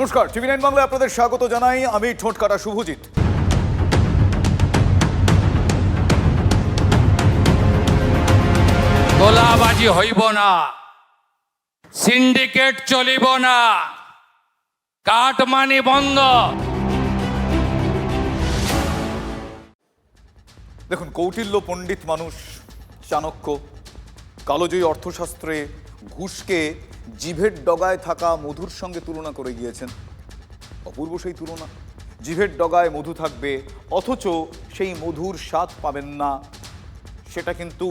নমস্কার, টিভি9 বাংলায় আপনাদের স্বাগত জানাই। আমি ঠোঁটকাটা শুভজিৎ। তোলাবাজি হইব না, সিন্ডিকেট চলিব না, কাটমানি বন্ধ। দেখুন, কৌটিল্য পণ্ডিত মানুষ চাণক্য কালোজয়ী অর্থশাস্ত্রে ঘুষকে জিভের ডগায় থাকা মধুর সঙ্গে তুলনা করে গিয়েছেন। অপূর্ব সেই তুলনা। জিভের ডগায় মধু থাকবে, অথচ সেই মধুর স্বাদ পাবেন না। সেটা কিন্তু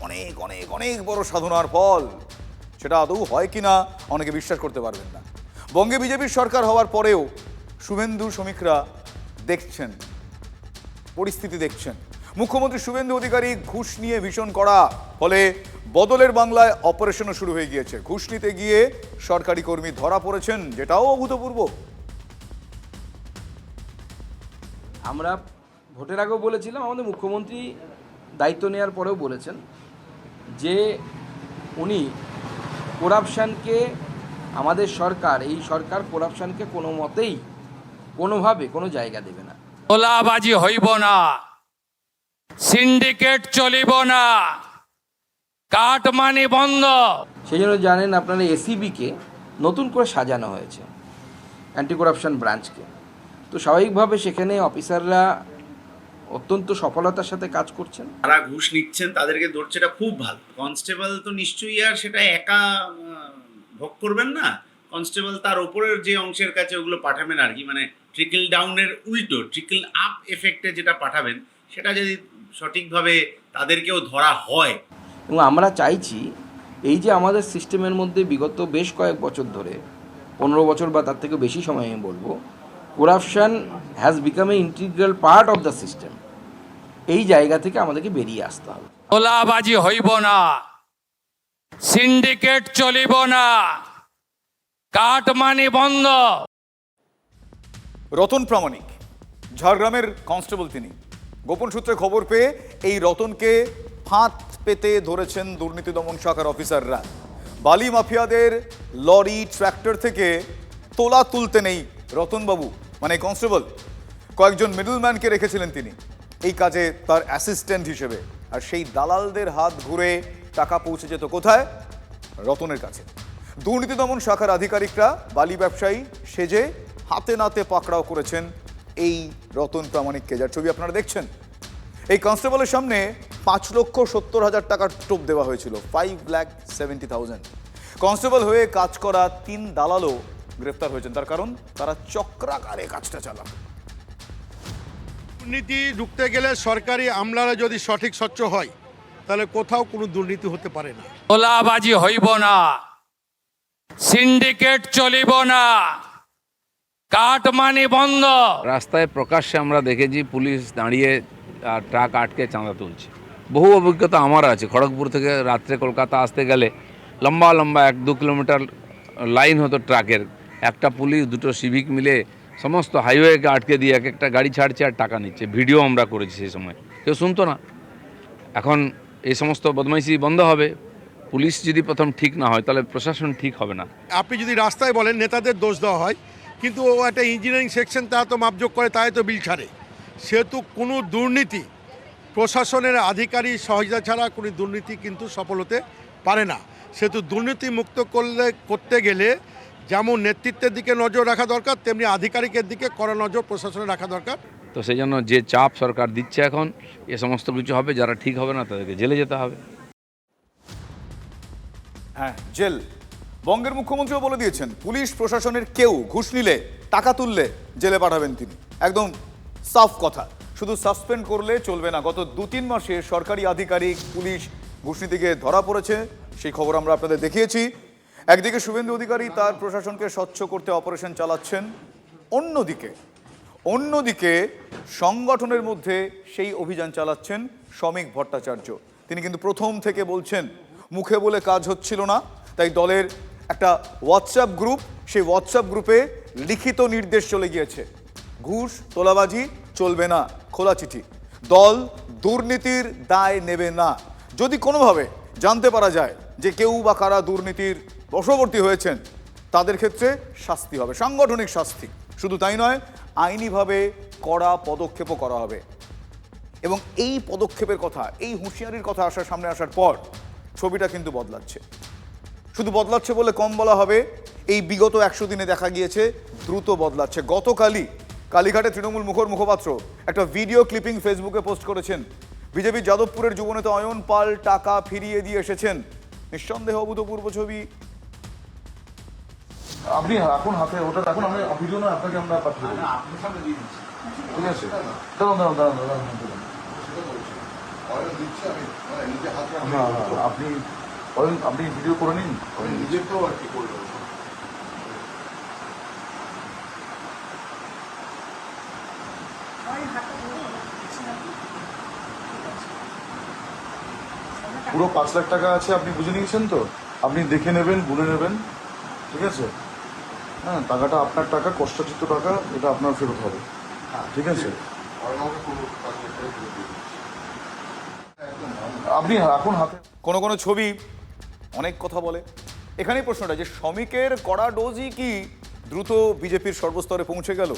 অনেক অনেক অনেক বড় সাধনার ফল। সেটা আদৌ হয় কিনা অনেকে বিশ্বাস করতে পারবেন না। বঙ্গে বিজেপির সরকার হওয়ার পরেও শুভেন্দু শ্রমিকরা দেখছেন, পরিস্থিতি দেখছেন। মুখ্যমন্ত্রী শুভেন্দু অধিকারী ঘুষ নিয়ে ভীষণ কড়া, ফলে বদলের বাংলায় অপারেশনও শুরু হয়ে গিয়েছে। ঘুষ নিতে গিয়ে সরকারি কর্মী ধরা পড়েছেন, যেটাও অভূতপূর্ব। আমরা ভোটের আগেও বলেছিলাম, আমাদের মুখ্যমন্ত্রী দায়িত্ব নেওয়ার পরেও বলেছেন যে উনি করাপশানকে, আমাদের সরকার, এই সরকার করাপশানকে কোনো মতেই কোনোভাবে কোনো জায়গা দেবে না। তোলাবাজি হইব না, সিন্ডিকেট চলিব না, কাটমানি বন্ধ। সেই জন্য জানেন আপনারা, এসিবিকে নতুন করে সাজানো হয়েছে, অ্যান্টি করাপশন ব্রাঞ্চকে। তো স্বাভাবিকভাবে সেখানে অফিসাররা অত্যন্ত সফলতার সাথে কাজ করছেন। যারা ঘুষ নিচ্ছেন তাদেরকে ধরছে, এটা খুব ভালো। কনস্টেবল তো নিশ্চয়ই আর সেটা একা ভোগ করবেন না। কনস্টেবল তার ওপরের যে অংশের কাছে ওগুলো পাঠাবেন আর কি, মানে ট্রিকল ডাউনের উল্টো ট্রিকল আপ এফেক্টে যেটা পাঠাবেন, সেটা যদি সঠিকভাবে তাদেরকেও ধরা হয়। এবং আমরা চাইছি এই যে আমাদের সিস্টেমের মধ্যে বিগত বেশ কয়েক বছর ধরে, 15 বছর বা তার থেকে বেশি সময় আমি বলবো, corruption has become a integral part of the system. এই জায়গা থেকে আমাদেরকে বেরিয়ে আসতে হবে। তোলাবাজি হইব না, সিন্ডিকেট চলিব না, কাটমানি বন্ধ। রতন প্রামাণিক ঝাড়গ্রামের কনস্টেবল, তিনি গোপন সূত্রে খবর পেয়ে এই রতনকে ফাঁদ পেতে ধরেছেন দুর্নীতি দমন শাখার অফিসাররা। বালি মাফিয়াদের লরি ট্র্যাক্টর থেকে তোলা তুলতে নেই রতনবাবু, মানে কনস্টেবল, কয়েকজন মিডলম্যানকে রেখেছিলেন তিনি এই কাজে তার অ্যাসিস্ট্যান্ট হিসেবে। আর সেই দালালদের হাত ঘুরে টাকা পৌঁছে যেত কোথায়? রতনের কাছে। দুর্নীতি দমন শাখার আধিকারিকরা বালি ব্যবসায়ী সেজে হাতে নাতে পাকড়াও করেছেন এই রতন প্রামাণিককে, যার ছবি আপনারা দেখছেন। এই কনস্টেবলের সামনে 5,70,000 টাকার টোপ দেওয়া হয়েছিল, 5,70,000। কনস্টেবল হয়ে কাজ করা 3 দালালও গ্রেফতার হয়েছেন। তার কারণ, তারা চক্রাকারে কাজটা চালান। দুর্নীতি রুখতে গেলে সরকারি আমলারা যদি সঠিক স্বচ্ছ হয়, তাহলে কোথাও কোনো দুর্নীতি হতে পারে না। তোলাবাজি হইব না, সিন্ডিকেট চলিব না, কাটমানি বন্ধ। রাস্তায় প্রকাশ্যে আমরা দেখেছি পুলিশ দাঁড়িয়ে ট্রাক আটকে চাঁদা তুলছে। বহু অভিজ্ঞতা আমার আছে। খড়গপুর থেকে রাত্রে কলকাতা আসতে গেলে লম্বা লম্বা 1-2 কিলোমিটার লাইন হতো ট্রাকের। একটা পুলিশ, 2টো সিভিক মিলে সমস্ত হাইওয়েকে আটকে দিয়ে এক একটা গাড়ি ছাড়ছে আর টাকা নিচ্ছে। ভিডিও আমরা করেছি সেই সময়, কেউ শুনতো না। এখন এই সমস্ত বদমাইশি বন্ধ হবে। পুলিশ যদি প্রথম ঠিক না হয়, তাহলে প্রশাসন ঠিক হবে না। আপনি যদি রাস্তায় বলেন নেতাদের দোষ দেওয়া হয়, কিন্তু ও একটা ইঞ্জিনিয়ারিং সেকশন, তারা তো মাপযোগ করে, তাই তো বিল ছাড়ে। সেহেতু কোনো দুর্নীতি, প্রশাসনের আধিকারিক সহায়তা ছাড়া কোনো দুর্নীতি কিন্তু সফল হতে পারে না। সেহেতু দুর্নীতি মুক্ত করতে গেলে যেমন নেতৃত্বের দিকে নজর রাখা দরকার, তেমনি আধিকারিকের দিকে কড়া নজর প্রশাসনে রাখা দরকার। তো সেই জন্য যে চাপ সরকার দিচ্ছে এখন, এ সমস্ত কিছু হবে। যারা ঠিক হবে না তাদেরকে জেলে যেতে হবে। হ্যাঁ, জেল। বঙ্গের মুখ্যমন্ত্রীও বলে দিয়েছেন, পুলিশ প্রশাসনের কেউ ঘুষ নিলে, টাকা তুললে জেলে পাঠাবেন তিনি। একদম সাফ কথা। শুধু সাসপেন্ড করলে চলবে না। গত 2-3 মাসে সরকারি আধিকারিক, পুলিশ ঘুষ নিতে গিয়ে ধরা পড়েছে, সেই খবর আমরা আপনাদের দেখিয়েছি। একদিকে শুভেন্দু অধিকারী তার প্রশাসনকে স্বচ্ছ করতে অপারেশন চালাচ্ছেন, অন্যদিকে সংগঠনের মধ্যে সেই অভিযান চালাচ্ছেন শ্রমিক ভট্টাচার্য। তিনি কিন্তু প্রথম থেকে বলছেন, মুখে বলে কাজ হচ্ছিল না, তাই দলের একটা হোয়াটসঅ্যাপ গ্রুপ, সেই হোয়াটসঅ্যাপ গ্রুপে লিখিত নির্দেশ চলে গিয়েছে, ঘুষ তোলাবাজি চলবে না, খোলা চিঠি। দল দুর্নীতির দায় নেবে না। যদি কোনোভাবে জানতে পারা যায় যে কেউ বা কারা দুর্নীতির বশবর্তী হয়েছেন, তাদের ক্ষেত্রে শাস্তি হবে, সাংগঠনিক শাস্তি। শুধু তাই নয়, আইনিভাবে কড়া পদক্ষেপও করা হবে। এবং এই পদক্ষেপের কথা, এই হুঁশিয়ারির কথা সামনে আসার পর ছবিটা কিন্তু বদলাচ্ছে। শুধু বদলাচ্ছে বলে কম বলা হবে, এই বিগত 100 দিনে দেখা গিয়েছে দ্রুত বদলাচ্ছে। গতকালই কালীঘাটে তৃণমূল মুখপাত্র একটা ভিডিও ক্লিপিং ফেসবুকে পোস্ট করেছেন। বিজেপি যাদবপুরের যুবনেতা অয়ন পাল টাকা ফিরিয়ে দিয়ে এসেছেন। নিঃসন্দেহে অভূতপূর্ব ছবি। আপনি এখন হাতে ওটা রাখুন, আমি ভিডিও না আপনাকে আমরা পাঠিয়ে দেবো। ঠিক আছে, দাঁড়ান। হ্যাঁ, আপনি ভিডিও করে নিন, নিজেকেও আর কি করবেন। পুরো 5 লাখ টাকা আছে, আপনি বুঝে নিয়েছেন তো? আপনি দেখে নেবেন, গুনে নেবেন, ঠিক আছে? হ্যাঁ, টাকাটা আপনার টাকা, কষ্টার্জিত টাকা, এটা আপনার ফেরত হবে, ঠিক আছে? আপনি এখন হাতে কোনো কোনো ছবি অনেক কথা বলে। এখানেই প্রশ্নটা যে শ্রমিকের কড়া ডোজই কি দ্রুত বিজেপির সর্বস্তরে পৌঁছে গেল?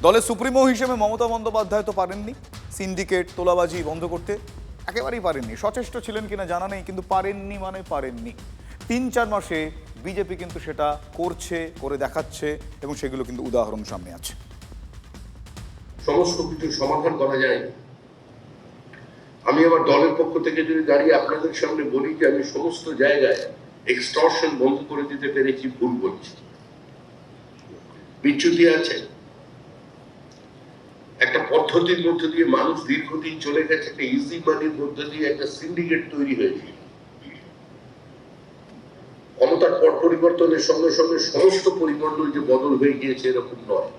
দলের সুপ্রিমো হিসেবে মমতা বন্দ্যোপাধ্যায় তো পারেননি সিন্ডিকেট তোলাবাজি বন্ধ করতে, একেবারেই পারেননি। সচেষ্ট ছিলেন কিনা জানা নেই, কিন্তু পারেননি মানে পারেননি। 3-4 মাসে বিজেপি কিন্তু সেটা করছে, করে দেখাচ্ছে, এবং সেগুলো কিন্তু উদাহরণ সামনে আছে। সমস্ত কিছু সমাধান করা যায়। আমি আমার দলের পক্ষ থেকে যদি দাঁড়িয়ে আপনাদের সামনে বলি যে আমি সমস্ত জায়গায় এক্সটর্শন বন্ধ করে দিতে পেরেছি, ভুল বলছি। বিচ্যুতি আছে, একটা পদ্ধতির মধ্য দিয়ে মানুষ দীর্ঘদিন চলে গেছে, একটা ইজি মানির মধ্য দিয়ে একটা সিন্ডিকেট তৈরি হয়েছে। ক্ষমতার পট পরিবর্তনের সঙ্গে সঙ্গে সমস্ত পরিমণ্ডল যে বদল হয়ে গিয়েছে এরকম নয়।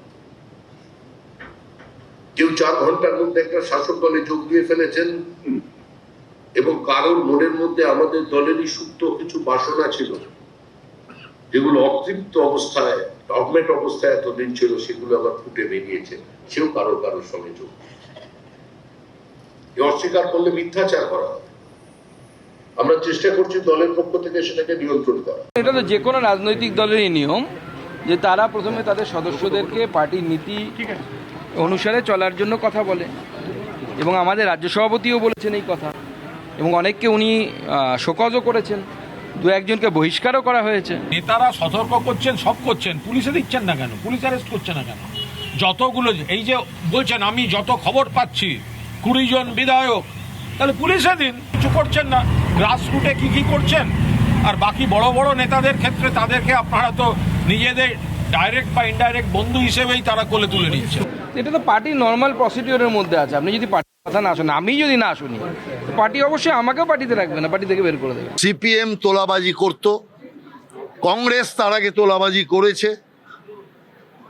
কেউ 4 ঘন্টার মধ্যে একটা শাসক দলে যোগ দিয়ে ফেলেছেন, এবং কারোর মনের মধ্যে আমাদের দলেরই সুপ্ত কিছু বাসনা ছিল, যেগুলো অতৃপ্ত অবস্থায়, ডগমেট অবস্থায় এতদিন ছিল, সেগুলো আবার ফুটে বেরিয়েছে। সেও কারোর সঙ্গে যোগ। অস্বীকার করলে মিথ্যাচার করা হবে। আমরা চেষ্টা করছি দলের পক্ষ থেকে সেটাকে নিয়ন্ত্রণ করা। এটা তো যে কোনো রাজনৈতিক দলেরই নিয়ম যে তারা প্রথমে তাদের সদস্যদেরকে পার্টির নীতি অনুসারে চলার জন্য কথা বলে, এবং আমাদের রাজ্য সভাপতিও বলেছেন এই কথা, এবং অনেককে উনি শোকজও করেছেন, 2-1জনকে বহিষ্কারও করা হয়েছে। নেতারা সতর্ক করছেন, সব করছেন, পুলিশে দিচ্ছেন না কেন? পুলিশ অ্যারেস্ট করছে না কেন? যতগুলো এই যে বলছেন আমি যত খবর পাচ্ছি 20 জন বিধায়ক, তাহলে পুলিশে দিন, কিছু করছেন না। গ্রাসরুটে কি করছেন? আর বাকি বড় বড় নেতাদের ক্ষেত্রে তাদেরকে আপনারা তো নিজেদের ডাইরেক্ট বা ইনডাইরেক্ট বন্ধু হিসেবেই তারা কোলে তুলে নিচ্ছেন। এটা তো পার্টির নর্মাল প্রসিডিওরের মধ্যে আছে। আপনি যদি পার্টির কথা না শুনেন, আমি যদি না শুনি, পার্টি অবশ্যই আমাকেও পার্টিতে রাখবে না, পার্টি থেকে বের করে দেবে। সিপিএম তোলাবাজি করত, কংগ্রেস তার আগে তোলাবাজি করেছে,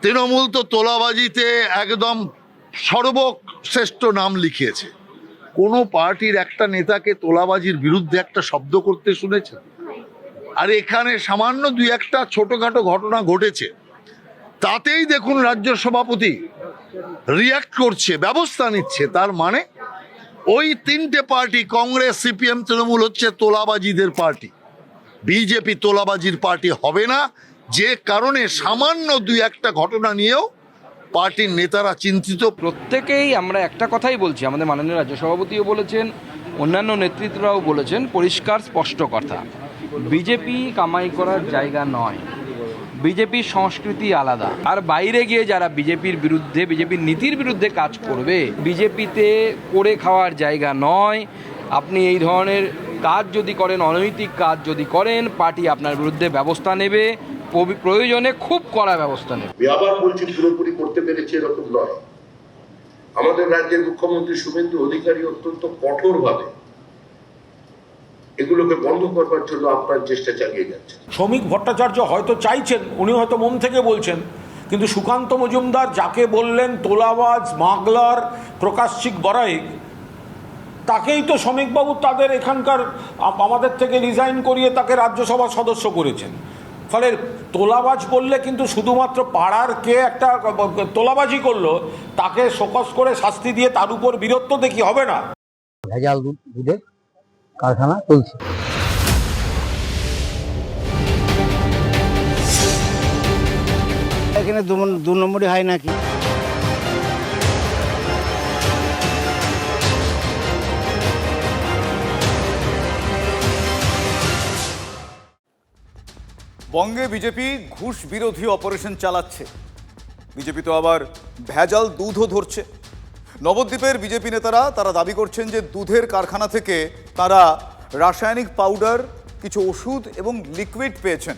তৃণমূল তো তোলাবাজিতে একদম সর্বশ্রেষ্ঠ নাম লিখিয়েছে। কোনো পার্টির একটা নেতাকে তোলাবাজির বিরুদ্ধে একটা শব্দ করতে শুনেছেন? আর এখানে সামান্য 2-1টা ছোটখাটো ঘটনা ঘটেছে, তাতেই দেখুন রাজ্য সভাপতি রিয়াক্ট করছে, ব্যবস্থা নিচ্ছে। তার মানে ওই 3টে পার্টি, কংগ্রেস, সিপিএম, তৃণমূল হচ্ছে তোলাবাজিদের পার্টি। বিজেপি তোলাবাজির পার্টি হবে না, যে কারণে সামান্য 2-1টা ঘটনা নিয়েও পার্টির নেতারা চিন্তিত। প্রত্যেকেই আমরা একটা কথাই বলছি, আমাদের মাননীয় রাজ্য সভাপতিও বলেছেন, অন্যান্য নেতৃত্বরাও বলেছেন, পরিষ্কার স্পষ্ট কথা, বিজেপি কামাই করার জায়গা নয়, বিজেপির সংস্কৃতি আলাদা। আর বাইরে গিয়ে যারা বিজেপির বিরুদ্ধে, বিজেপির নীতির বিরুদ্ধে কাজ করবে, বিজেপিতে করে খাওয়ার জায়গা নয়। আপনি এই ধরনের কাজ যদি করেন, অনৈতিক কাজ যদি করেন, পার্টি আপনার বিরুদ্ধে ব্যবস্থা নেবে, প্রয়োজনে খুব কড়া ব্যবস্থা নেবে। আবার বলছি, পুরোপুরি করতে পেরেছে এরকম নয়। আমাদের রাজ্যের মুখ্যমন্ত্রী শুভেন্দু অধিকারী অত্যন্ত কঠোরভাবে এগুলোকে বন্ধ করবার জন্য আপনার চেষ্টা চালিয়ে যাচ্ছেন। শ্রমিক ভট্টাচার্য হয়তো চাইছেন, উনি হয়তো মন থেকে বলছেন, কিন্তু সুকান্ত মজুমদার যাকে বললেন তোলাবাজ, মাগলার, প্রকাশ্যিক বড়াইক, তাকেই তো শ্রমিকবাবু তাদের এখানকার আমাদের থেকে রিজাইন করিয়ে তাকে রাজ্যসভার সদস্য করেছেন। ফলে তোলাবাজ বললে কিন্তু শুধুমাত্র পাড়ার কে একটা তোলাবাজি করলো তাকে শোকজ করে শাস্তি দিয়ে তার উপর বীরত্ব দেখি হবে না। ভেজাল দুধের কারখানা চলছে। এখানে দু নম্বরই হয় নাকি? বঙ্গে বিজেপি ঘুষ বিরোধী অপারেশন চালাচ্ছে। বিজেপি তো আবার ভেজাল দুধও ধরছে। নবদ্বীপের বিজেপি নেতারা তারা দাবি করছেন যে দুধের কারখানা থেকে তারা রাসায়নিক পাউডার, কিছু ওষুধ এবং লিকুইড পেয়েছেন।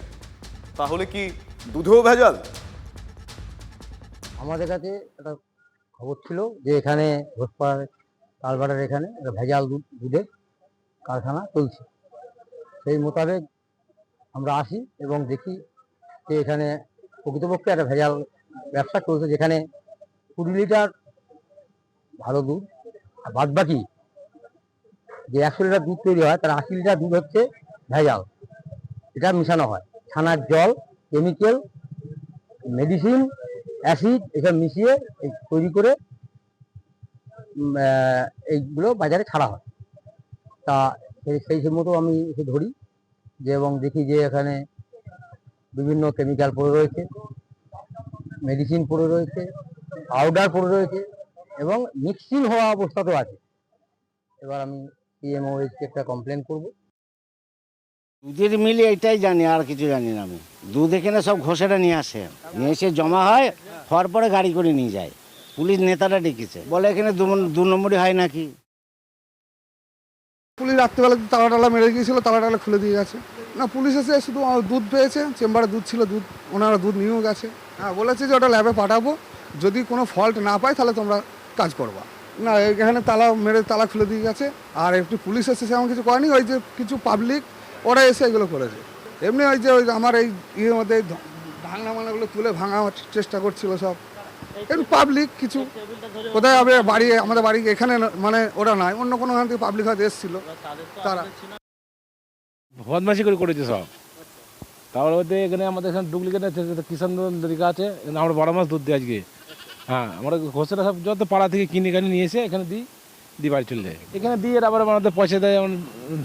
তাহলে কি দুধেও ভেজাল? আমাদের কাছে একটা খবর ছিল যে এখানে ঘোষপাড়ার তালবাড়ার এখানে একটা ভেজাল দুধের কারখানা চলছে। সেই মোতাবেক আমরা আসি এবং দেখি যে এখানে প্রকৃতপক্ষে একটা ভেজাল ব্যবসা চলছে, যেখানে 20 লিটার ভালো দুধ আর বাদ বাকি যে 100 লিটার দুধ তৈরি হয় তার 80 লিটার দুধ হচ্ছে ভেজাল। এটা মিশানো হয় ছানার জল, কেমিক্যাল, মেডিসিন, অ্যাসিড এসব মিশিয়ে তৈরি করে এইগুলো বাজারে ছাড়া হয়। তা সেই মতো আমি এসে ধরি যে এবং দেখি যে এখানে বিভিন্ন কেমিক্যাল পড়ে রয়েছে, মেডিসিন পড়ে রয়েছে, পাউডার পড়ে রয়েছে এবং মিক্সিং হওয়া অবস্থাতেও আছে। এবার আমি পিএমওএইচকে একটা কমপ্লেন করব। দুধের মিলে এটাই জানি, আর কিছু জানি না আমি। দুধ এখানে সব ঘষেরা নিয়ে আসে, নিয়ে এসে জমা হয়, হওয়ার পরে গাড়ি করে নিয়ে যায়। পুলিশ নেতারা ডেকেছে, বলে এখানে দু নম্বরই হয় নাকি। পুলিশ রাত্রিবেলা তালা মেরে গিয়েছিল, তালা খুলে দিয়ে গেছে। না, পুলিশ এসে শুধু দুধ পেয়েছে, চেম্বারে দুধ ছিল, দুধ ওনারা দুধ নিয়েও গেছে। হ্যাঁ, বলেছে যে ওটা ল্যাবে পাঠাবো, যদি কোনো ফল্ট না পাই তাহলে তোমরা কাজ করবা। না, এখানে তালা মেরে তালা খুলে দিয়ে গেছে। আর একটু পুলিশ এসেছে, এমন কিছু করেনি। ওই যে কিছু পাবলিক ওরা এসে এগুলো করেছে। এমনি ওই যে আমার এই ইয়ের মধ্যে ভাঙনা মানাগুলো তুলে ভাঙার চেষ্টা করছিল সব। এমনি পাবলিক কিছু কোথায় হবে বাড়ি, আমাদের বাড়ি এখানে মানে ওরা নাই, অন্য কোনো ওখান থেকে পাবলিক হয়তো এসেছিল, তারা বদমাশি করেছে সব। তারপর ওদের এখানে আমাদের এখানে ডুপ্লিকেট কিষান লেখা আছে, আমরা 12 মাস দুধ দিই আজকে। হ্যাঁ, আমরা ঘোষেরা সব যত পাড়া থেকে কিনে নিয়ে এসে এখানে দিই বাড়ি চলে যায়। এখানে দিয়ে আবার আমাদের পয়সা দেয়, যেমন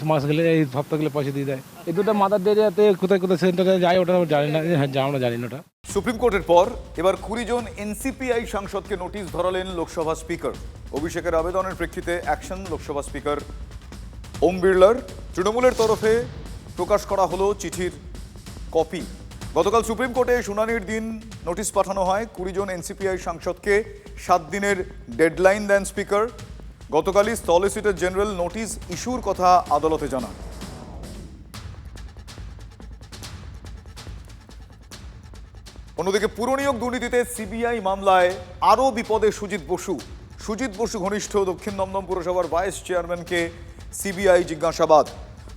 মাস গেলে এই সপ্তাহ গেলে পয়সা দিয়ে দেয়। এই দুটো মাদার দিয়ে যাতে কোথায় সেন্টারে যায় ওটা জানি না। হ্যাঁ, আমরা জানি না ওটা। সুপ্রিম কোর্টের পর এবার 20 জন এনসিপিআই সাংসদকে নোটিশ ধরালেন লোকসভা স্পিকার। অভিষেকের আবেদনের প্রেক্ষিতে অ্যাকশন লোকসভা স্পিকার ওম বিড়লার। তৃণমূলের তরফে প্রকাশ করা হলো চিঠির কপি। গতকাল সুপ্রিম কোর্টে শুনানির দিন নোটিশ পাঠানো হয়। 20 জন এনসিপিআই সাংসদকে 7 দিনের ডেডলাইন দেন স্পিকার। গতকালই সলিসিটর জেনারেল নোটিশ ইস্যুর কথা আদালতে জানান। অন্যদিকে পুরনিয়োগ দুর্নীতিতে সিবিআই মামলায় আরও বিপদে সুজিত বসু ঘনিষ্ঠ দক্ষিণ দমদম পুরসভার ভাইস চেয়ারম্যানকে সিবিআই জিজ্ঞাসাবাদ।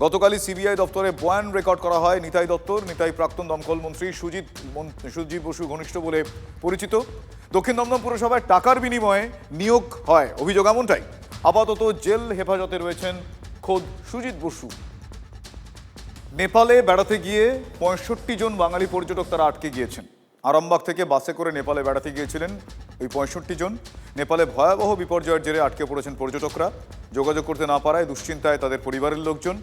গতকালই সিবিআই দপ্তরে বয়ান রেকর্ড করা হয় নিতাই দত্তর। নিতাই প্রাক্তন দমকল মন্ত্রী সুজিত বসু ঘনিষ্ঠ বলে পরিচিত। দক্ষিণ দমদম পুরসভায় টাকার বিনিময়ে নিয়োগ হয়, অভিযোগ এমনটাই। আপাতত জেল হেফাজতে রয়েছেন খোদ সুজিত বসু। নেপালে বেড়াতে গিয়ে 65 জন বাঙালি পর্যটক তারা আটকে গিয়েছেন। আরামবাগ থেকে বাসে করে নেপালে বেড়াতে গিয়েছিলেন ওই 65 জন। নেপালে ভয়াবহ বিপর্যয়ের জেরে আটকে পড়েছেন পর্যটকরা। যোগাযোগ করতে না পারায় দুশ্চিন্তায় তাদের পরিবারের লোকজন।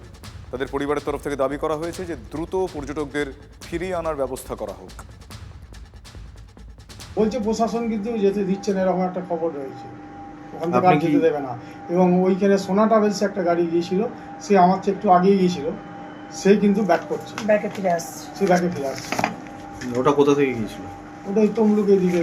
তাদের পরিবারের তরফ থেকে দাবি করা হয়েছে যে দ্রুত পর্যটকদের ফিরিয়ে আনার ব্যবস্থা করা হোক। বলছে প্রশাসন কিন্তু যেতে দিচ্ছে না, এরকম একটা খবর রয়েছে, ওখান থেকে আর যেতে দেবে না। এবং ওইখানে সোনা ট্রাভেলস একটা গাড়ি গিয়েছিল, সে আমার চেয়ে একটু আগেই গিয়েছিল, সে কিন্তু ব্যাকে ফিরে আসছে। ওটা কোথা থেকে গিয়েছিল? ওটা তমলুকের দিকে,